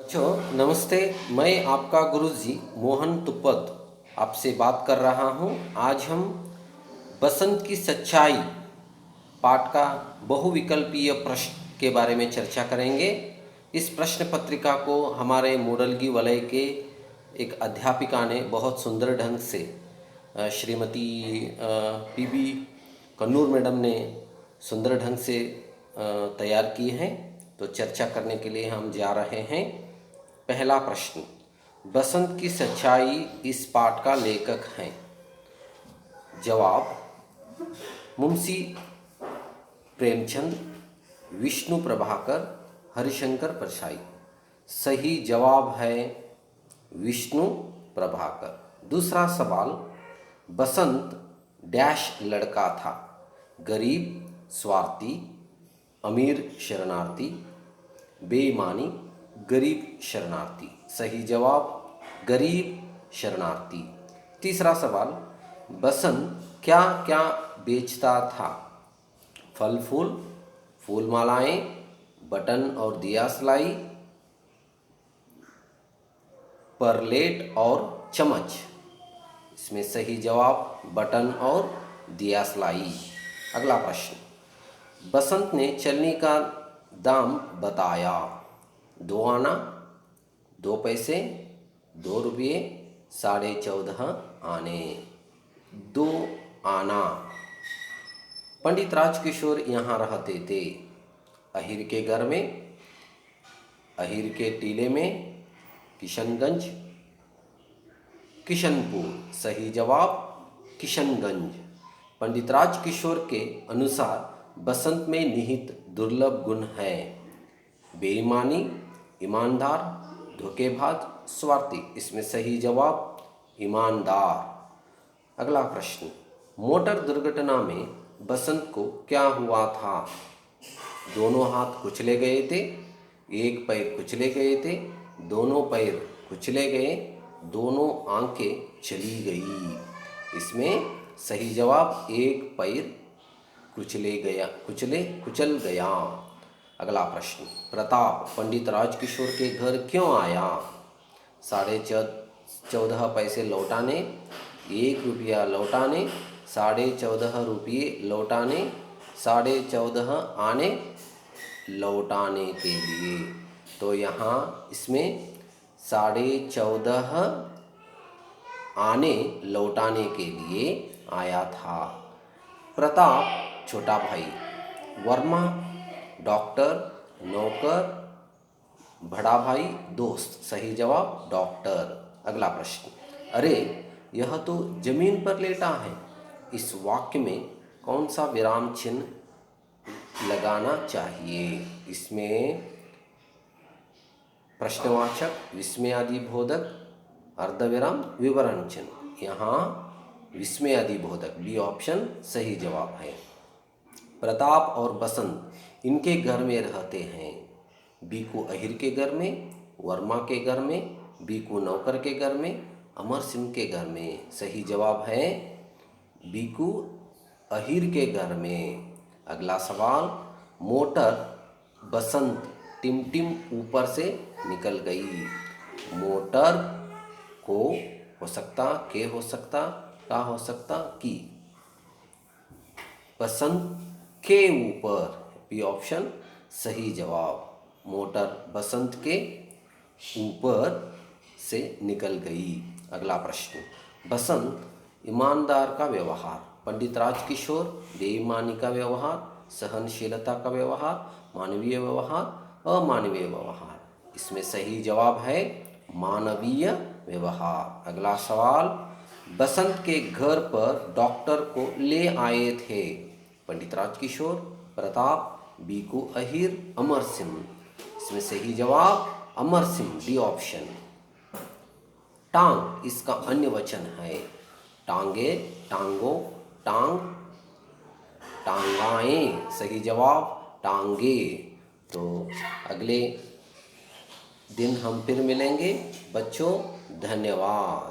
बच्चों नमस्ते। मैं आपका गुरुजी मोहन तुप्पत आपसे बात कर रहा हूं। आज हम बसंत की सच्चाई पाठ का बहुविकल्पीय प्रश्न के बारे में चर्चा करेंगे। इस प्रश्न पत्रिका को हमारे मूडलगी वलय के एक अध्यापिका ने बहुत सुंदर ढंग से श्रीमती पीबी कन्नूर मैडम ने सुंदर ढंग से तैयार की है। तो चर्चा करने के लिए हम जा रहे हैं। पहला प्रश्न, बसंत की सच्चाई इस पाठ का लेखक हैं। जवाब, मुंशी प्रेमचंद, विष्णु प्रभाकर, हरिशंकर परछाई। सही जवाब है विष्णु प्रभाकर। दूसरा सवाल, बसंत डैश लड़का था। गरीब, स्वार्थी, अमीर शरणार्थी, बेईमानी, गरीब शरणार्थी। सही जवाब गरीब शरणार्थी। तीसरा सवाल, बसंत क्या क्या बेचता था। फल फूल, फूल मालाएं, बटन और दिया सिलाई, परलेट और चम्मच। इसमें सही जवाब बटन और दिया सिलाई। अगला प्रश्न, बसंत ने चलनी का दाम बताया। 2 आना, 2 पैसे, 2 रुपये, 14.5 आने। 2 आना। पंडित राजकिशोर यहाँ रहते थे। अहिर के घर में, अहिर के टीले में, किशनगंज, किशनपुर। सही जवाब किशनगंज। पंडित राजकिशोर के अनुसार बसंत में निहित दुर्लभ गुण है। बेईमानी, ईमानदार, धोखेबाज, स्वार्थी। इसमें सही जवाब ईमानदार। अगला प्रश्न, मोटर दुर्घटना में बसंत को क्या हुआ था। दोनों हाथ कुचले गए थे, एक पैर कुचले गए थे, दोनों पैर कुचले गए, दोनों आंखें चली गई। इसमें सही जवाब एक पैर कुचल गया। अगला प्रश्न, प्रताप पंडित राजकिशोर के घर क्यों आया। 14.5 पैसे लौटाने, 1 रुपया लौटाने, 14.5 रुपये लौटाने, 14.5 आने लौटाने के लिए। तो यहाँ इसमें 14.5 आने लौटाने के लिए आया था। प्रताप छोटा भाई, वर्मा डॉक्टर, नौकर, बड़ा भाई दोस्त। सही जवाब डॉक्टर। अगला प्रश्न, अरे यह तो जमीन पर लेटा है। इस वाक्य में कौन सा विराम चिन्ह लगाना चाहिए। इसमें प्रश्नवाचक, विस्मयादिबोधक, अर्धविराम, विवरण चिन्ह। यहाँ विस्मयादिबोधक बी ऑप्शन सही जवाब है। प्रताप और बसंत इनके घर में रहते हैं। बीकू अहिर के घर में, वर्मा के घर में, बीकू नौकर के घर में, अमर सिंह के घर में। सही जवाब है बीकू अहिर के घर में। अगला सवाल, मोटर बसंत टिमटिम ऊपर से निकल गई। मोटर को हो सकता, के हो सकता, का हो सकता, की। बसंत के ऊपर बी ऑप्शन सही जवाब। मोटर बसंत के ऊपर से निकल गई। अगला प्रश्न, बसंत ईमानदार का व्यवहार। पंडित राजकिशोर बेईमानी का व्यवहार, सहनशीलता का व्यवहार, मानवीय व्यवहार, अमानवीय व्यवहार। इसमें सही जवाब है मानवीय व्यवहार। अगला सवाल, बसंत के घर पर डॉक्टर को ले आए थे। पंडित राजकिशोर, प्रताप, बीकू अहिर, अमर सिंह। इसमें सही जवाब अमर सिंह डी ऑप्शन। टांग इसका अन्य वचन है। टांगे, टांगों, टांग, टांगाएं। सही जवाब टांगे। तो अगले दिन हम फिर मिलेंगे बच्चों। धन्यवाद।